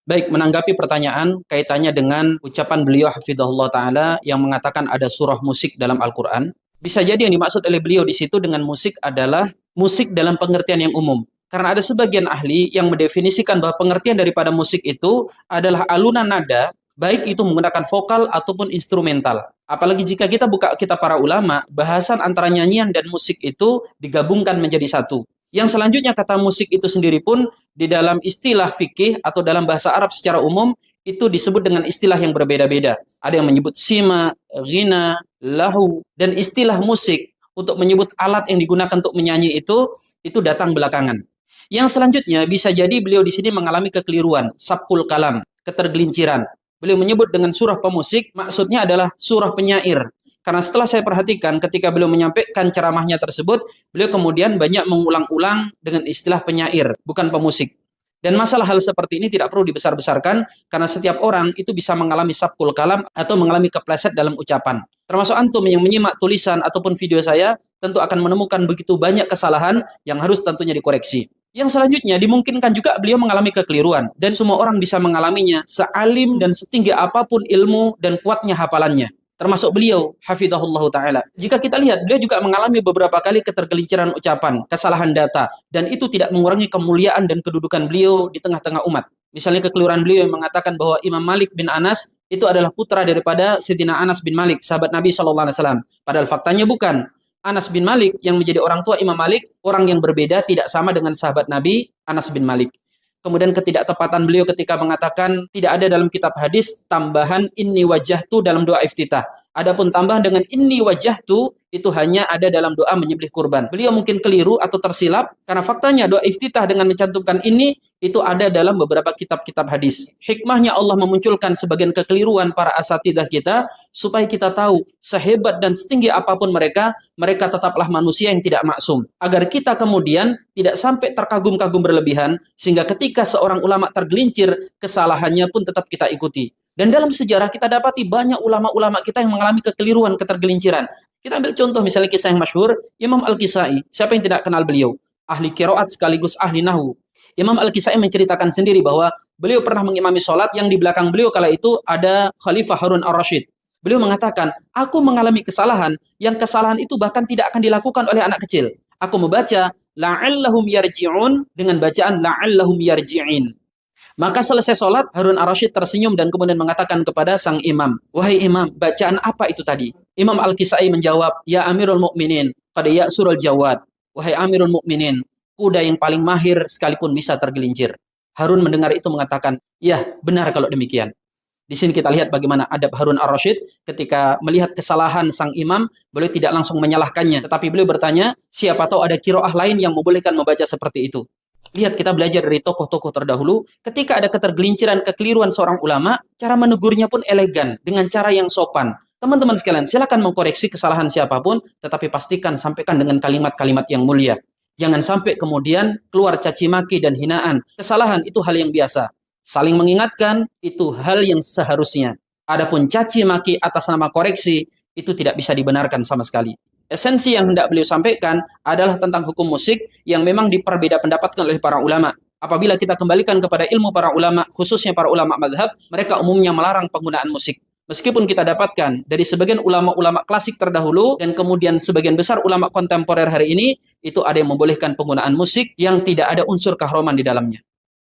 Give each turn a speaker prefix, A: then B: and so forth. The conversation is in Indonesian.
A: Baik, menanggapi pertanyaan kaitannya dengan ucapan beliau hafizahullah taala yang mengatakan ada surah musik dalam Al-Qur'an. Bisa jadi yang dimaksud oleh beliau di situ dengan musik adalah musik dalam pengertian yang umum. Karena ada sebagian ahli yang mendefinisikan bahwa pengertian daripada musik itu adalah alunan nada, baik itu menggunakan vokal ataupun instrumental. Apalagi jika kita buka kitab para ulama, bahasan antara nyanyian dan musik itu digabungkan menjadi satu. Yang selanjutnya kata musik itu sendiri pun di dalam istilah fikih atau dalam bahasa Arab secara umum itu disebut dengan istilah yang berbeda-beda. Ada yang menyebut sima, ghina, lahu, dan istilah musik untuk menyebut alat yang digunakan untuk menyanyi itu datang belakangan. Yang selanjutnya bisa jadi beliau di sini mengalami kekeliruan, sabkul kalam, ketergelinciran. Beliau menyebut dengan surah pemusik, maksudnya adalah surah penyair. Karena setelah saya perhatikan ketika beliau menyampaikan ceramahnya tersebut, beliau kemudian banyak mengulang-ulang dengan istilah penyair, bukan pemusik. Dan masalah hal seperti ini tidak perlu dibesar-besarkan, karena setiap orang itu bisa mengalami sabkul kalam atau mengalami kepleset dalam ucapan. Termasuk antum yang menyimak tulisan ataupun video saya, tentu akan menemukan begitu banyak kesalahan yang harus tentunya dikoreksi. Yang selanjutnya dimungkinkan juga beliau mengalami kekeliruan, dan semua orang bisa mengalaminya, sealim dan setinggi apapun ilmu dan kuatnya hafalannya. Termasuk beliau, hafizahullah ta'ala. Jika kita lihat, beliau juga mengalami beberapa kali ketergelinciran ucapan, kesalahan data, dan itu tidak mengurangi kemuliaan dan kedudukan beliau di tengah-tengah umat. Misalnya kekeliruan beliau yang mengatakan bahwa Imam Malik bin Anas itu adalah putra daripada Sayyidina Anas bin Malik, sahabat Nabi SAW. Padahal faktanya bukan. Anas bin Malik yang menjadi orang tua Imam Malik, orang yang berbeda, tidak sama dengan sahabat Nabi Anas bin Malik. Kemudian ketidaktepatan beliau ketika mengatakan tidak ada dalam kitab hadis tambahan inni wajjahtu dalam doa iftitah. Adapun tambahan dengan inni wajjahtu itu hanya ada dalam doa menyembelih kurban. Beliau mungkin keliru atau tersilap karena faktanya doa iftitah dengan mencantumkan ini itu ada dalam beberapa kitab-kitab hadis. Hikmahnya Allah memunculkan sebagian kekeliruan para asatidah kita supaya kita tahu sehebat dan setinggi apapun mereka, mereka tetaplah manusia yang tidak maksum. Agar kita kemudian tidak sampai terkagum-kagum berlebihan sehingga ketika seorang ulama tergelincir, kesalahannya pun tetap kita ikuti. Dan dalam sejarah kita dapati banyak ulama-ulama kita yang mengalami kekeliruan, ketergelinciran. Kita ambil contoh misalnya kisah yang masyhur, Imam Al-Kisai. Siapa yang tidak kenal beliau? Ahli qiraat sekaligus ahli nahwu. Imam Al-Kisai menceritakan sendiri bahwa beliau pernah mengimami sholat yang di belakang beliau kala itu ada Khalifah Harun ar-Rasyid. Beliau mengatakan, aku mengalami kesalahan, yang kesalahan itu bahkan tidak akan dilakukan oleh anak kecil. Aku membaca, la'allahum yarji'un dengan bacaan la'allahum yarji'in. Maka selesai sholat, Harun ar-Rasyid tersenyum dan kemudian mengatakan kepada sang imam, wahai imam, bacaan apa itu tadi? Imam Al-Kisai menjawab, ya Amirul Mukminin, qad ya'surul jawad. Wahai Amirul Mukminin, kuda yang paling mahir sekalipun bisa tergelincir. Harun mendengar itu mengatakan, ya benar kalau demikian. Di sini kita lihat bagaimana adab Harun ar-Rasyid ketika melihat kesalahan sang imam, beliau tidak langsung menyalahkannya, tetapi beliau bertanya, siapa tahu ada qiraah lain yang membolehkan membaca seperti itu. Lihat, kita belajar dari tokoh-tokoh terdahulu, ketika ada ketergelinciran, kekeliruan seorang ulama, cara menegurnya pun elegan, dengan cara yang sopan. Teman-teman sekalian, silakan mengkoreksi kesalahan siapapun, tetapi pastikan sampaikan dengan kalimat-kalimat yang mulia. Jangan sampai kemudian keluar caci maki dan hinaan. Kesalahan itu hal yang biasa. Saling mengingatkan, itu hal yang seharusnya. Adapun caci maki atas nama koreksi, itu tidak bisa dibenarkan sama sekali. Esensi yang hendak beliau sampaikan adalah tentang hukum musik yang memang diperbeda pendapatkan oleh para ulama. Apabila kita kembalikan kepada ilmu para ulama, khususnya para ulama madhab, mereka umumnya melarang penggunaan musik. Meskipun kita dapatkan dari sebagian ulama-ulama klasik terdahulu dan kemudian sebagian besar ulama kontemporer hari ini, itu ada yang membolehkan penggunaan musik yang tidak ada unsur keharaman di dalamnya.